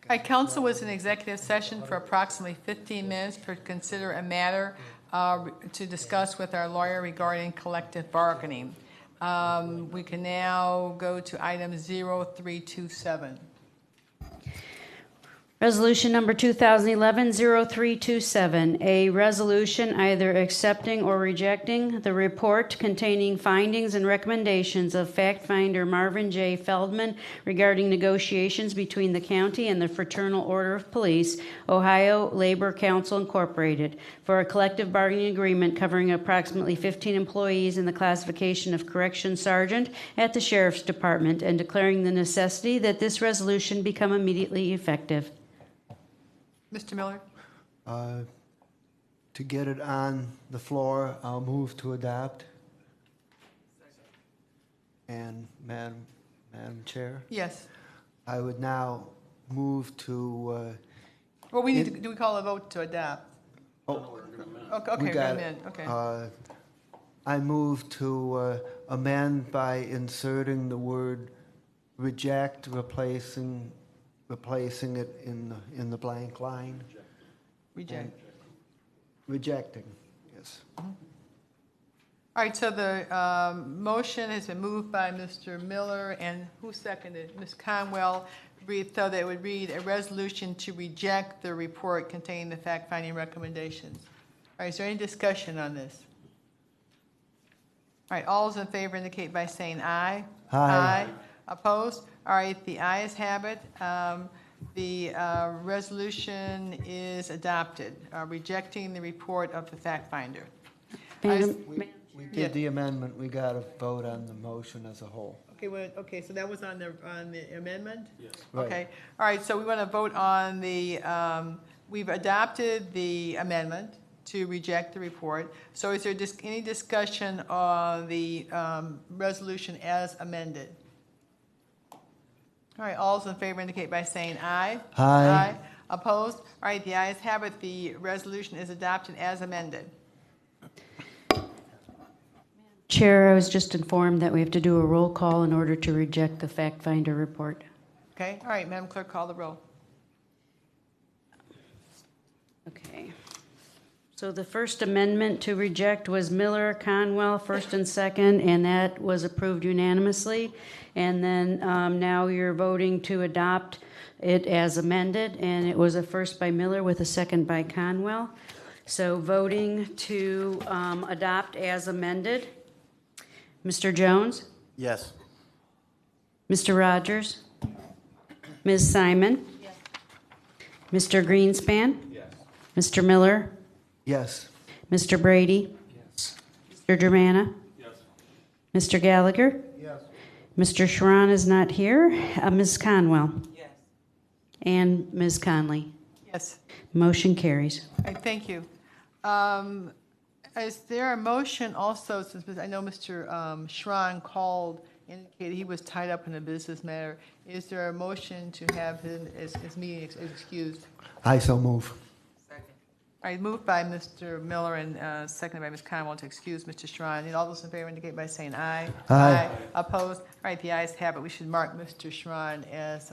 right, council was in executive session for approximately 15 minutes to consider a matter to discuss with our lawyer regarding collective bargaining. We can now go to item 0327. Resolution number 2011-0327, a resolution either accepting or rejecting the report containing findings and recommendations of fact finder Marvin J. Feldman regarding negotiations between the county and the Fraternal Order of Police, Ohio Labor Council Incorporated, for a collective bargaining agreement covering approximately 15 employees in the classification of correction sergeant at the Sheriff's Department, and declaring the necessity that this resolution become immediately effective. Mr. Miller? To get it on the floor, I'll move to adopt. And Madam Chair, Yes. I would now move to, Well, we need to, do we call a vote to adopt? oh, Okay, we got amend, it. okay. I move to amend by inserting the word reject, replacing it in the blank line. Reject. Rejecting, yes. All right, so the motion has been moved by Mr. Miller, and who seconded? Ms. Conwell, so that it would read a resolution to reject the report containing the fact-finding recommendations. All right, is there any discussion on this? All right, all those in favor indicate by saying aye. Aye. Opposed? All right, the ayes have it. The resolution is adopted, rejecting the report of the fact finder. Madam, We did the amendment, we got to vote on the motion as a whole. Okay, so that was on the amendment? Yes. Right. Okay, all right, so we want to vote on the, we've adopted the amendment to reject the report. So is there any discussion on the resolution as amended? All right, all those in favor indicate by saying aye. Aye. Opposed? All right, the ayes have it. The resolution is adopted as amended. Chair, I was just informed that we have to do a roll call in order to reject the fact finder report. Okay, all right, Madam Clerk, call the roll. Okay. So the first amendment to reject was Miller, Conwell, first and second, and that was approved unanimously. And then now you're voting to adopt it as amended, and it was a first by Miller with a second by Conwell. So voting to adopt as amended, Mr. Jones, Yes. Mr. Rogers, Ms. Simon, Mr. Greenspan, Mr. Miller, Yes. Mr. Brady, Mr. Germana, Mr. Gallagher, Yes. Mr. Sharon is not here, Ms. Conwell, and Ms. Conley. Yes. Motion carries. All right, thank you. Is there a motion also, since I know Mr. Schron called, indicated he was tied up in a business matter, is there a motion to have his meeting excused? I so move. All right, moved by Mr. Miller and seconded by Ms. Conwell to excuse Mr. Schron. And all those in favor indicate by saying aye. Aye. Opposed? All right, the ayes have it. We should mark Mr. Schron as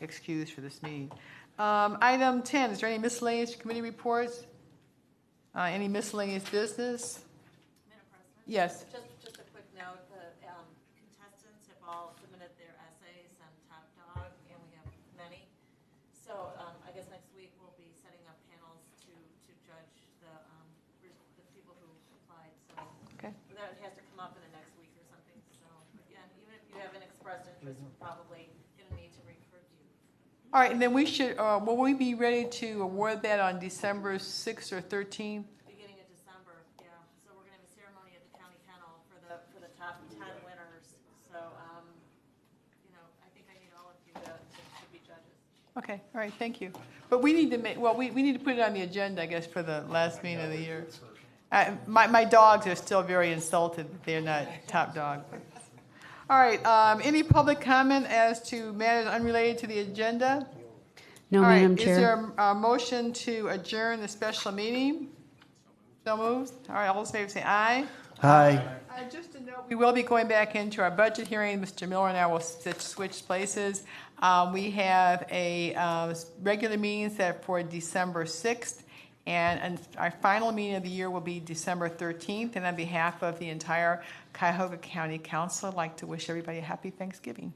excused for this meeting. Item 10, is there any miscellaneous committee reports? Any miscellaneous business? Madam President? Yes. Just a quick note, the contestants have all submitted their essays on Top Dog, and we have many. So I guess next week we'll be setting up panels to judge the people who applied. So Okay. that has to come up in the next week or something. So again, even if you haven't expressed interest, we're probably going to need to refer to you. All right, and then we should, will we be ready to award that on December 6th or 13th? Beginning of December, yeah. So we're going to have a ceremony at the county kennel for the top 10 winners. So, I think I need all of you to be judges. Okay, all right, thank you. But we need to make, well, we need to put it on the agenda, I guess, for the last meeting of the year. My dogs are still very insulted that they're not top dog. All right, any public comment as to matters unrelated to the agenda? No, All right, Madam is Chair. there a motion to adjourn the special meeting? So moved. All right, all those in favor say aye. Hi. Just to note, we will be going back into our budget hearing. Mr. Miller and I will switch places. We have a regular meeting set for December 6th, and our final meeting of the year will be December 13th. And on behalf of the entire Cuyahoga County Council, I'd like to wish everybody a happy Thanksgiving.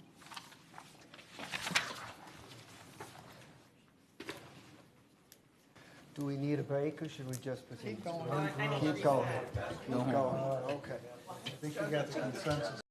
Do we need a break or should we just proceed? Keep going. Keep going. Keep going. Okay. I think we got the consensus.